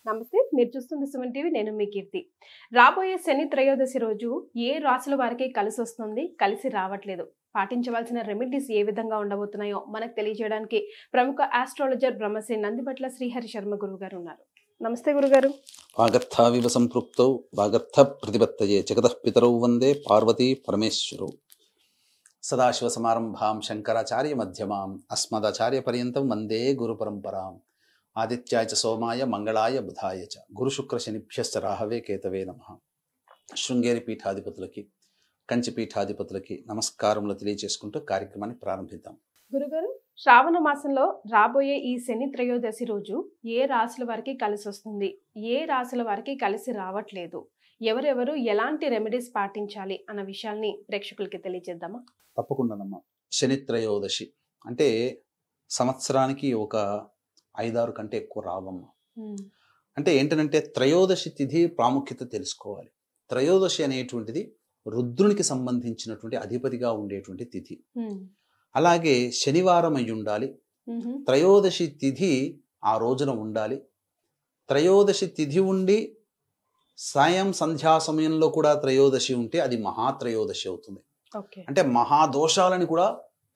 నమస్తే, మీరు చూస్తుంది సుమన్ టీవీ. నేను మీ కీర్తి. రాబోయే శని త్రయోదశి రోజు ఏ రాశుల వారికి కలిసి వస్తుంది, కలిసి రావట్లేదు, పాటించవలసిన రెమెడీస్ ఏ విధంగా ఉండబోతున్నాయో మనకు తెలియజేయడానికి ప్రముఖ ఆస్ట్రాలజర్ బ్రహ్మశ్రీ నందిబట్ల శ్రీహరి శర్మ గురువు గారు ఉన్నారు. నమస్తే గురుగారు. వాగర్థావివ సంపృక్తౌ వాగర్థ ప్రతిపత్తయే జగతః పితరౌ వందే పార్వతీ పరమేశ్వరౌ. సదాశివ సమారంభాం శంకరాచార్య మధ్యమాం అస్మదాచార్య పర్యంతం వందే గురు పరంపరాం. ఆదిత్యాయ చ సోమాయ మంగళాయ బుధాయ చ గురు శుక్ర శనిభ్యశ్చ రాహవే కేతవే నమః. శృంగేరి పీఠాధిపతులకి, కంచి పీఠాధిపతులకి నమస్కారములు తెలియజేసుకుంటూ కార్యక్రమాన్ని ప్రారంభిద్దాం. గురుగారు, శ్రావణ మాసంలో రాబోయే ఈ శని త్రయోదశి రోజు ఏ రాశుల వారికి కలిసి వస్తుంది, ఏ రాశుల వారికి కలిసి రావట్లేదు, ఎవరెవరు ఎలాంటి రెమెడీస్ పాటించాలి అన్న విషయాల్ని ప్రేక్షకులకి తెలియజేద్దామా? తప్పకుండానమ్మా. శని త్రయోదశి అంటే సంవత్సరానికి ఒక 5-6 కంటే ఎక్కువ రావమ్మా. అంటే ఏంటంటే త్రయోదశి తిథి ప్రాముఖ్యత తెలుసుకోవాలి. త్రయోదశి అనేటువంటిది రుద్రునికి సంబంధించినటువంటి అధిపతిగా ఉండేటువంటి తిథి. అలాగే శనివారం అయి ఉండాలి. త్రయోదశి తిథి ఆ రోజున ఉండాలి. త్రయోదశి తిథి ఉండి సాయం సంధ్యా సమయంలో కూడా త్రయోదశి ఉంటే అది మహాత్రయోదశి అవుతుంది. అంటే మహాదోషాలని కూడా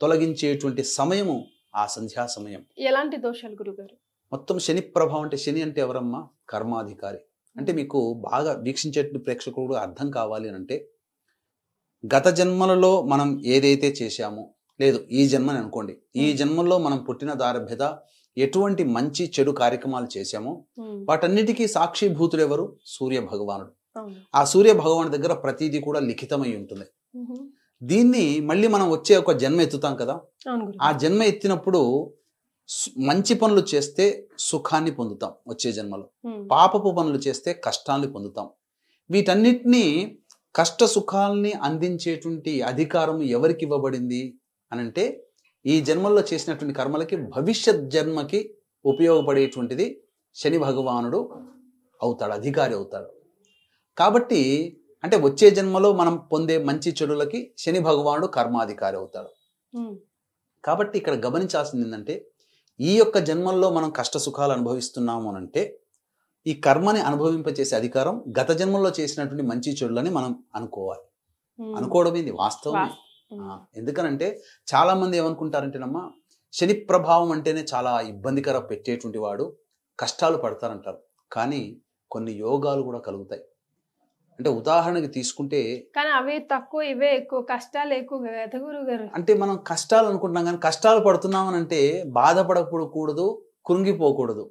తొలగించేటువంటి సమయము ఆ సంధ్యా సమయం. ఎలాంటి దోషాలు గురుగారు? మొత్తం శని ప్రభావం. అంటే శని అంటే ఎవరమ్మా? కర్మాధికారి. అంటే మీకు బాగా వీక్షించే ప్రేక్షకుడు అర్థం కావాలి అని అంటే, గత జన్మలలో మనం ఏదైతే చేశామో, లేదు ఈ జన్మని అనుకోండి, ఈ జన్మల్లో మనం పుట్టిన దారభ్యత ఎటువంటి మంచి చెడు కార్యక్రమాలు చేశామో వాటన్నిటికీ సాక్షిభూతుడు ఎవరు? సూర్య భగవానుడు. ఆ సూర్య భగవాను దగ్గర ప్రతిదీ కూడా లిఖితమై ఉంటుంది. దీన్ని మళ్ళీ మనం వచ్చే ఒక జన్మ ఎత్తుతాం కదా. ఆ జన్మ ఎత్తినప్పుడు మంచి పనులు చేస్తే సుఖాన్ని పొందుతాం వచ్చే జన్మలో, పాపపు పనులు చేస్తే కష్టాన్ని పొందుతాం. వీటన్నిటినీ కష్ట సుఖాలని అందించేటువంటి అధికారం ఎవరికి ఇవ్వబడింది అనంటే, ఈ జన్మల్లో చేసినటువంటి కర్మలకి భవిష్యత్ జన్మకి ఉపయోగపడేటువంటిది శని భగవానుడు అవుతాడు, అధికారి అవుతాడు. కాబట్టి అంటే వచ్చే జన్మలో మనం పొందే మంచి చెడులకి శని భగవానుడు కర్మాధికారి అవుతాడు. కాబట్టి ఇక్కడ గమనించాల్సింది ఏంటంటే, ఈ యొక్క జన్మల్లో మనం కష్ట సుఖాలు అనుభవిస్తున్నాము అనంటే ఈ కర్మని అనుభవింపచేసే అధికారం గత జన్మల్లో చేసినటువంటి మంచి చెడులని మనం అనుకోవాలి. అనుకోవడం ఏంది? వాస్తవం. ఎందుకనంటే చాలా మంది ఏమనుకుంటారంటేనమ్మా, శని ప్రభావం అంటేనే చాలా ఇబ్బందికర పెట్టేటువంటి వాడు, కష్టాలు పడతారంటారు. కానీ కొన్ని యోగాలు కూడా కలుగుతాయి. అంటే ఉదాహరణకి తీసుకుంటే, కానీ అవే తక్కువ, ఇవే ఎక్కువ, కష్టాలు ఎక్కువ కదా గురుగారు. అంటే మనం కష్టాలు అనుకుంటున్నాం కానీ కష్టాలు పడుతున్నామని అంటే బాధపడకూడదు, కృంగిపోకూడదు.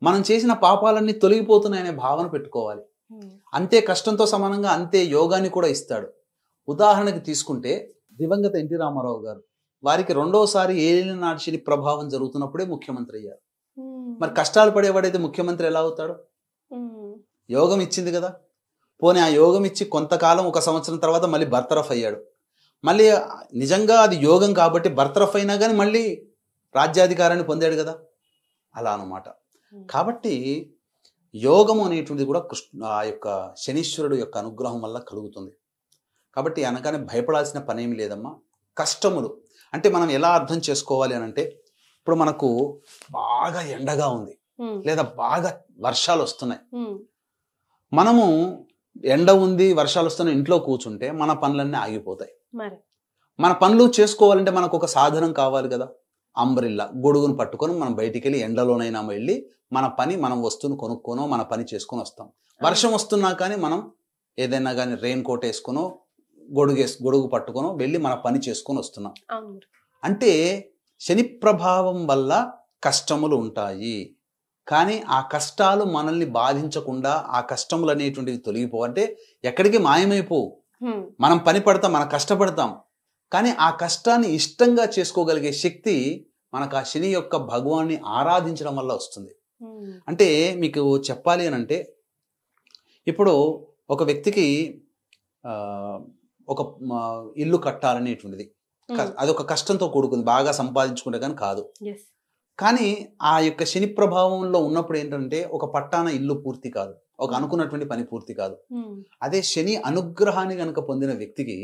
మనం చేసిన పాపాలన్నీ తొలగిపోతున్నాయనే భావన పెట్టుకోవాలి. అంతే కష్టంతో సమానంగా అంతే యోగాన్ని కూడా ఇస్తాడు. ఉదాహరణకి తీసుకుంటే దివంగత ఎన్టీ రామారావు గారు, వారికి రెండోసారి ఏలినాటి శని ప్రభావం జరుగుతున్నప్పుడే ముఖ్యమంత్రి అయ్యారు. మరి కష్టాలు పడేవాడైతే ముఖ్యమంత్రి ఎలా అవుతాడు? యోగం ఇచ్చింది కదా. పోనీ ఆ యోగం ఇచ్చి కొంతకాలం, 1 సంవత్సరం తర్వాత మళ్ళీ బర్తరఫ్ అయ్యాడు. మళ్ళీ నిజంగా అది యోగం కాబట్టి బర్తరఫ్ అయినా కానీ మళ్ళీ రాజ్యాధికారాన్ని పొందాడు కదా. అలా అన్నమాట. కాబట్టి యోగము అనేటువంటిది కూడా ఆ యొక్క శనీశ్వరుడు యొక్క అనుగ్రహం వల్ల కలుగుతుంది. కాబట్టి అనగానే భయపడాల్సిన పనేమి లేదమ్మా. కష్టములు అంటే మనం ఎలా అర్థం చేసుకోవాలి అని అంటే, ఇప్పుడు మనకు బాగా ఎండగా ఉంది, లేదా బాగా వర్షాలు వస్తున్నాయి. మనము ఎండ ఉంది, వర్షాలు వస్తున్నాయి, ఇంట్లో కూర్చుంటే మన పనులన్నీ ఆగిపోతాయి. మన పనులు చేసుకోవాలంటే మనకు ఒక సాధనం కావాలి కదా. అంబ్రిల్లా, గొడుగును పట్టుకొని మనం బయటికి వెళ్ళి ఎండలోనైనా వెళ్ళి మన పని, మనం వస్తువును కొనుక్కోనో మన పని చేసుకొని వస్తాం. వర్షం వస్తున్నా కానీ మనం ఏదైనా కానీ రెయిన్ కోట్ వేసుకునో గొడుగు పట్టుకొనో వెళ్ళి మన పని చేసుకొని వస్తున్నాం. అంటే శని ప్రభావం వల్ల కష్టములు ఉంటాయి. కానీ ఆ కష్టాలు మనల్ని బాధించకుండా, ఆ కష్టములు అనేటువంటివి తొలగిపోవంటే ఎక్కడికి మాయమైపోవు. మనం పని పడతాం, మనం కష్టపడతాం, కానీ ఆ కష్టాన్ని ఇష్టంగా చేసుకోగలిగే శక్తి మనకు ఆ శని యొక్క భగవాన్ని ఆరాధించడం వల్ల వస్తుంది. అంటే మీకు చెప్పాలి అని అంటే, ఇప్పుడు ఒక వ్యక్తికి ఒక ఇల్లు కట్టాలనేటువంటిది అదొక కష్టంతో కూడుకుంది, బాగా సంపాదించుకుంటే కానీ కాదు. కానీ ఆ యొక్క శని ప్రభావంలో ఉన్నప్పుడు ఏంటంటే ఒక పట్టాన ఇల్లు పూర్తి కాదు, ఒక అనుకున్నటువంటి పని పూర్తి కాదు. అదే శని అనుగ్రహాన్ని కనుక పొందిన వ్యక్తికి,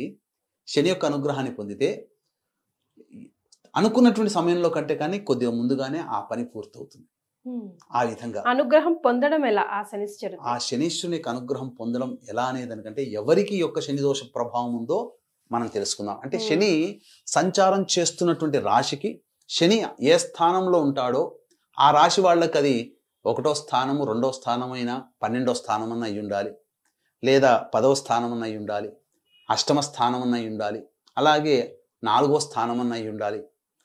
శని యొక్క అనుగ్రహాన్ని పొందితే అనుకున్నటువంటి సమయంలో కంటే కానీ కొద్దిగా ముందుగానే ఆ పని పూర్తవుతుంది. ఆ విధంగా అనుగ్రహం పొందడం ఎలా ఆ శనిశ్చరుడు? ఆ శనీశ్వరుని యొక్క అనుగ్రహం పొందడం ఎలా అనే దానికంటే ఎవరికి యొక్క శని దోష ప్రభావం ఉందో మనం తెలుసుకుందాం. అంటే శని సంచారం చేస్తున్నటువంటి రాశికి శని ఏ స్థానంలో ఉంటాడో ఆ రాశి వాళ్ళకి అది 1వ స్థానము, 2వ స్థానమైనా, 12వ స్థానమన్నా అయి ఉండాలి, లేదా 10వ స్థానమన్నా అయి ఉండాలి, అష్టమ స్థానమన్నా అయి ఉండాలి, అలాగే 4వ స్థానమన్నా అయి ఉండాలి,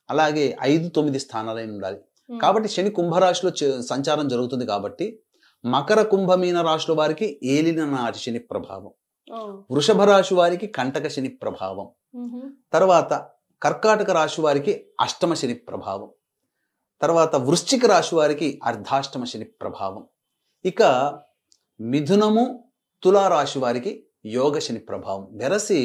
అలాగే 5, 9 స్థానాలైన ఉండాలి. కాబట్టి శని కుంభరాశిలో సంచారం జరుగుతుంది కాబట్టి మకర కుంభమీన రాశుల వారికి ఏలిన నాటి శని ప్రభావం, వృషభ రాశి వారికి కంటక శని ప్రభావం, తర్వాత కర్కాటక రాశి వారికి అష్టమ శని ప్రభావం, తర్వాత వృశ్చిక రాశి వారికి అర్ధాష్టమ శని ప్రభావం, ఇక మిథునము తులా రాశి వారికి యోగ శని ప్రభావం. వెరసి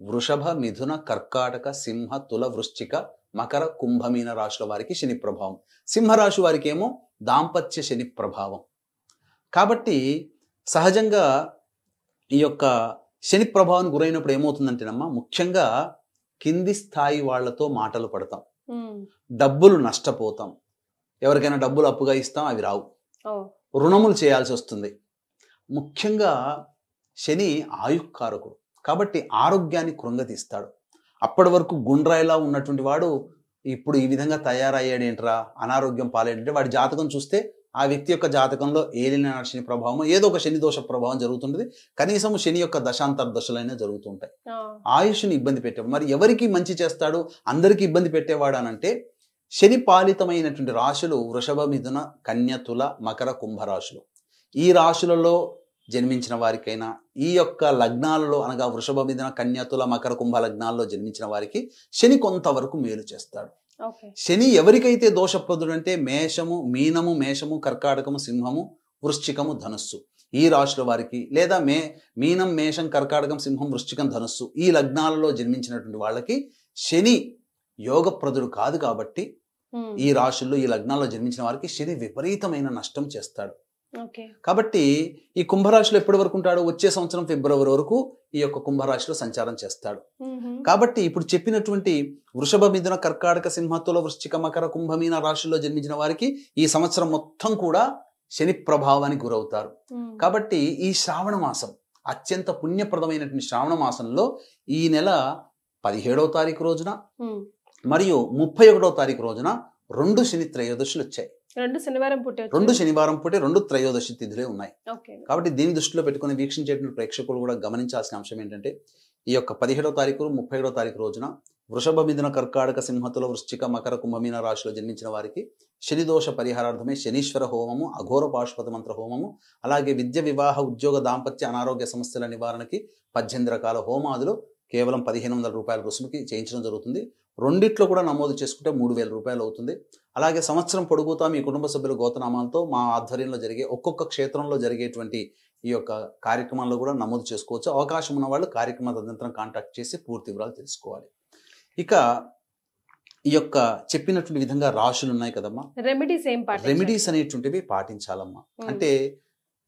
వృషభ, మిథున, కర్కాటక, సింహ, తుల, వృశ్చిక, మకర, కుంభమీన రాశుల వారికి శని ప్రభావం. సింహరాశి వారికి ఏమో దాంపత్య శని ప్రభావం. కాబట్టి సహజంగా ఈ యొక్క శని ప్రభావానికి గురైనప్పుడు ఏమవుతుందంటేనమ్మా, ముఖ్యంగా కింది స్థాయి వాళ్లతో మాటలు పడతాం, డబ్బులు నష్టపోతాం, ఎవరికైనా డబ్బులు అప్పుగా ఇస్తాం, అవి రావు, రుణములు చేయాల్సి వస్తుంది. ముఖ్యంగా శని ఆయుక్కారకుడు కాబట్టి ఆరోగ్యాన్ని కృంగతీస్తాడు. అప్పటి వరకు గుండ్రాయిలా ఉన్నటువంటి వాడు ఇప్పుడు ఈ విధంగా తయారయ్యాడు ఏంట్రా, అనారోగ్యం పాలేంటే వాడి జాతకం చూస్తే ఆ వ్యక్తి యొక్క జాతకంలో ఏలిన శని ప్రభావం, ఏదో ఒక శని దోష ప్రభావం జరుగుతుంటుంది. కనీసం శని యొక్క దశాంతర దశలైనా జరుగుతుంటాయి. ఆయుష్ని ఇబ్బంది పెట్టేవాడు. మరి ఎవరికి మంచి చేస్తాడు, అందరికీ ఇబ్బంది పెట్టేవాడు అనంటే శని పాలితమైనటువంటి రాశులు వృషభ, మిథున, కన్య, తుల, మకర, కుంభ రాశులు. ఈ రాశులలో జన్మించిన వారికైనా, ఈ యొక్క లగ్నాలలో అనగా వృషభ, మిథున, కన్య, తుల, మకర, కుంభ లగ్నాల్లో జన్మించిన వారికి శని కొంతవరకు మేలు చేస్తాడు. శని ఎవరికైతే దోషప్రదుడు అంటే మేషము, మీనము, మేషము, కర్కాటకము, సింహము, వృశ్చికము, ధనుస్సు ఈ రాశుల వారికి, లేదా మీనం, మేషం, కర్కాటకం, సింహం, వృశ్చికం, ధనుస్సు ఈ లగ్నాలలో జన్మించినటువంటి వాళ్ళకి శని యోగప్రదుడు కాదు. కాబట్టి ఈ రాశుల్లో ఈ లగ్నాల్లో జన్మించిన వారికి శని విపరీతమైన నష్టం చేస్తాడు. కాబట్టి ఈ కుంభరాశిలో ఎప్పటి వరకు ఉంటాడు, వచ్చే సంవత్సరం ఫిబ్రవరి వరకు ఈ యొక్క కుంభరాశిలో సంచారం చేస్తాడు. కాబట్టి ఇప్పుడు చెప్పినటువంటి వృషభ, మిథున, కర్కాటక, సింహ, తుల, వృశ్చిక, మకర, కుంభమీన రాశుల్లో జన్మించిన వారికి ఈ సంవత్సరం మొత్తం కూడా శని ప్రభావానికి గురవుతారు. కాబట్టి ఈ శ్రావణ మాసం అత్యంత పుణ్యప్రదమైనటువంటి శ్రావణ మాసంలో ఈ నెల 17వ తారీఖు రోజున మరియు 31వ తారీఖు రోజున 2 శని త్రయోదశులు వచ్చాయి. 2 శనివారం పుట్టే 2 త్రయోదశి తిథులే ఉన్నాయి. కాబట్టి దీన్ని దృష్టిలో పెట్టుకుని వీక్షించేటువంటి ప్రేక్షకులు కూడా గమనించాల్సిన అంశం ఏంటంటే, ఈ యొక్క 17వ తారీఖు 31వ తారీఖు రోజున వృషభ, మిథున, కర్కాటక, సింహతుల, వృశ్చిక, మకర, కుంభమీన రాశిలో జన్మించిన వారికి శని దోష పరిహారార్థమై శనీశ్వర హోమము, అఘోర పాశుపత మంత్ర హోమము, అలాగే విద్య, వివాహ, ఉద్యోగ, దాంపత్య, అనారోగ్య సమస్యల నివారణకి 18 రకాల హోమాదులు కేవలం 1500 రూపాయల రుసుముకి చేయించడం జరుగుతుంది. రెండిట్లో కూడా నమోదు చేసుకుంటే 3000 రూపాయలు అవుతుంది. అలాగే సంవత్సరం పొడుగుతా మీ కుటుంబ సభ్యుల గోతనామాలతో మా ఆధ్వర్యంలో జరిగే ఒక్కొక్క క్షేత్రంలో జరిగేటువంటి ఈ యొక్క కార్యక్రమాల్లో కూడా నమోదు చేసుకోవచ్చు. అవకాశం ఉన్న వాళ్ళు కార్యక్రమ తదనంతరం కాంటాక్ట్ చేసి పూర్తి వివరాలు తెలుసుకోవాలి. ఇక ఈ యొక్క చెప్పినటువంటి విధంగా రాశులు ఉన్నాయి కదమ్మా, రెమెడీస్ అనేటువంటివి పాటించాలమ్మా. అంటే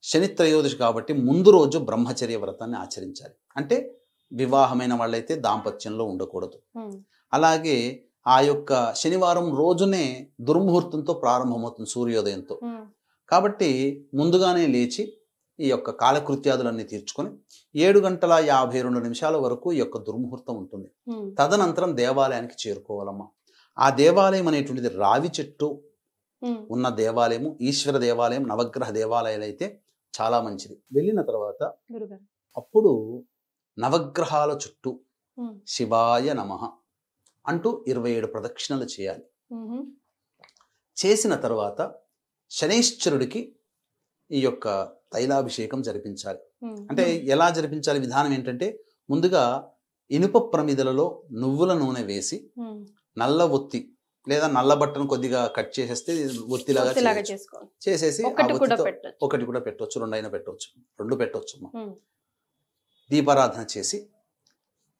శని త్రయోదశి కాబట్టి ముందు రోజు బ్రహ్మచర్య వ్రతాన్ని ఆచరించాలి. అంటే వివాహమైన వాళ్ళైతే దాంపత్యంలో ఉండకూడదు. అలాగే ఆ యొక్క శనివారం రోజునే దుర్ముహూర్తంతో ప్రారంభమవుతుంది, సూర్యోదయంతో. కాబట్టి ముందుగానే లేచి ఈ యొక్క కాలకృత్యాదులన్నీ తీర్చుకొని 7:52 వరకు ఈ యొక్క దుర్ముహూర్తం ఉంటుంది. తదనంతరం దేవాలయానికి చేరుకోవాలమ్మా. ఆ దేవాలయం అనేటువంటిది రావి చెట్టు ఉన్న దేవాలయము, ఈశ్వర దేవాలయం, నవగ్రహ దేవాలయాలు అయితే చాలా మంచిది. వెళ్ళిన తర్వాత అప్పుడు నవగ్రహాల చుట్టూ శివాయ నమః అంటూ 27 ప్రదక్షిణలు చేయాలి. చేసిన తర్వాత శనైశ్చరుడికి ఈ యొక్క తైలాభిషేకం జరిపించాలి. అంటే ఎలా జరిపించాలి, విధానం ఏంటంటే, ముందుగా ఇనుప ప్రమిదలలో నువ్వుల నూనె వేసి నల్ల ఒత్తి లేదా నల్ల బట్టను కొద్దిగా కట్ చేసేస్తే ఒత్తిలాగా చేసేసి ఒకటి కూడా పెట్టవచ్చు, 2 అయినా పెట్టవచ్చు, 2 పెట్టవచ్చు. దీపారాధన చేసి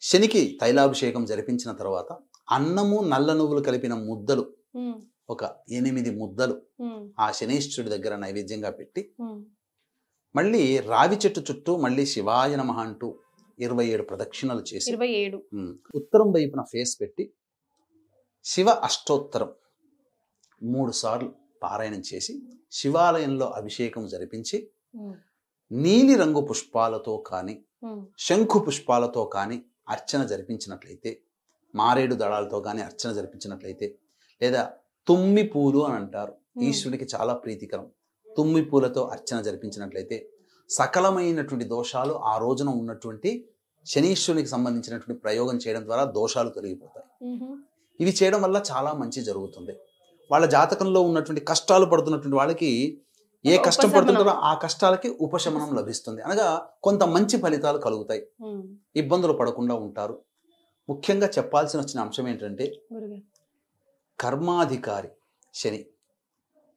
శనికి తైలాభిషేకం జరిపించిన తర్వాత అన్నము, నల్ల నువ్వులు కలిపిన ముద్దలు ఒక 8 ముద్దలు ఆ శనీశ్వరుడి దగ్గర నైవేద్యంగా పెట్టి మళ్ళీ రావి చెట్టు చుట్టూ మళ్ళీ శివాయ నమః అంటూ 27 ప్రదక్షిణలు చేసి ఉత్తరం వైపున ఫేస్ పెట్టి శివ అష్టోత్తరం 3 సార్లు పారాయణం చేసి శివాలయంలో అభిషేకం జరిపించి నీలి రంగు పుష్పాలతో కానీ శంఖు పుష్పాలతో కానీ అర్చన జరిపించినట్లయితే, మారేడు దళాలతో కానీ అర్చన జరిపించినట్లయితే, లేదా తుమ్మి పూలు అని అంటారు, ఈశ్వరుడికి చాలా ప్రీతికరం, తుమ్మి పూలతో అర్చన జరిపించినట్లయితే సకలమైనటువంటి దోషాలు, ఆ రోజున ఉన్నటువంటి శనీశ్వరునికి సంబంధించినటువంటి ప్రయోగం చేయడం ద్వారా దోషాలు తొలగిపోతాయి. ఇవి చేయడం వల్ల చాలా మంచి జరుగుతుంది. వాళ్ళ జాతకంలో ఉన్నటువంటి కష్టాలు పడుతున్నటువంటి వాళ్ళకి ఏ కష్టం పడుతుంటారో ఆ కష్టాలకి ఉపశమనం లభిస్తుంది, అనగా కొంత మంచి ఫలితాలు కలుగుతాయి, ఇబ్బందులు పడకుండా ఉంటారు. ముఖ్యంగా చెప్పాల్సిన వచ్చిన అంశం ఏంటంటే, కర్మాధికారి శని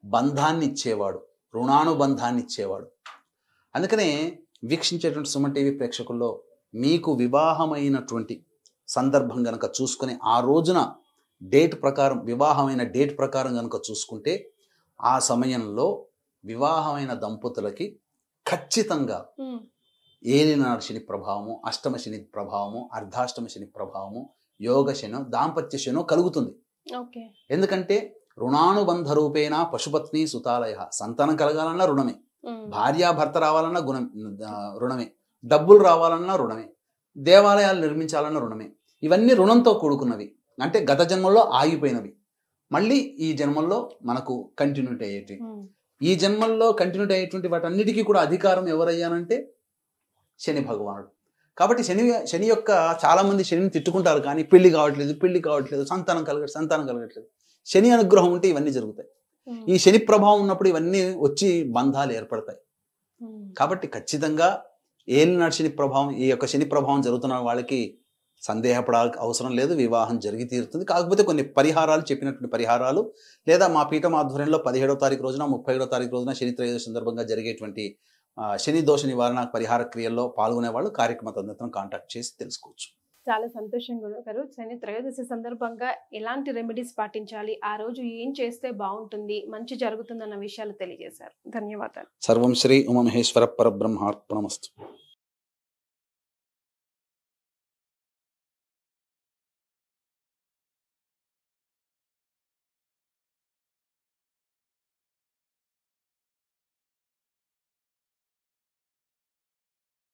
బంధాన్ని ఇచ్చేవాడు, రుణానుబంధాన్ని ఇచ్చేవాడు. అందుకనే వీక్షించేటువంటి సుమన్ టీవీ ప్రేక్షకుల్లో మీకు వివాహమైనటువంటి సందర్భం గనక చూసుకొని ఆ రోజున డేట్ ప్రకారం, వివాహమైన డేట్ ప్రకారం గనక చూసుకుంటే, ఆ సమయంలో వివాహమైన దంపతులకి ఖచ్చితంగా ఏలినాడు శని ప్రభావము, అష్టమ శని ప్రభావము, అర్ధాష్టమ శని ప్రభావము, యోగ శనో, దాంపత్య శనో కలుగుతుంది. ఎందుకంటే రుణానుబంధ రూపేణ పశుపత్ని సుతాలయ, సంతానం కలగాలన్నా రుణమే, భార్యాభర్త రావాలన్నా రుణమే, డబ్బులు రావాలన్నా రుణమే, దేవాలయాలు నిర్మించాలన్నా రుణమే. ఇవన్నీ రుణంతో కూడుకున్నవి, అంటే గత జన్మల్లో ఆగిపోయినవి మళ్ళీ ఈ జన్మల్లో మనకు కంటిన్యూటీ అయ్యేటి. ఈ జన్మల్లో కంటిన్యూటీ అయ్యేటువంటి వాటన్నిటికీ కూడా అధికారం ఎవరయ్యానంటే శని భగవానుడు. కాబట్టి శని యొక్క చాలా మంది శనిని తిట్టుకుంటారు, కానీ పెళ్లి కావట్లేదు, సంతానం కలగట్లేదు. శని అనుగ్రహం ఉంటే ఇవన్నీ జరుగుతాయి. ఈ శని ప్రభావం ఉన్నప్పుడు ఇవన్నీ వచ్చి బంధాలు ఏర్పడతాయి. కాబట్టి ఖచ్చితంగా ఏలినాడు శని ప్రభావం, ఈ యొక్క శని ప్రభావం జరుగుతున్న వాళ్ళకి సందేహపడాల్సిన అవసరం లేదు, వివాహం జరిగి తీరుతుంది. కాకపోతే కొన్ని పరిహారాలు, చెప్పినటువంటి పరిహారాలు, లేదా మా పీఠం ఆధ్వర్యంలో 17వ తారీఖు రోజున 31వ తారీఖు రోజున శని త్రయోదశి సందర్భంగా జరిగేటువంటి శని దోష నివారణ పరిహార క్రియల్లో పాల్గొనే వాళ్ళు కార్యక్రమ తదనంతరం కాంటాక్ట్ చేసి తెలుసుకోవచ్చు. చాలా సంతోషం గురుగారు. శని త్రయోదశి సందర్భంగా ఎలాంటి రెమెడీస్ పాటించాలి, ఆ రోజు ఏం చేస్తే బాగుంటుంది, మంచి జరుగుతుందన్న విషయాలు తెలియజేశారు. ధన్యవాదాలు. సర్వం శ్రీ ఉమామహేశ్వర పరబ్రహ్మార్పణమస్తు.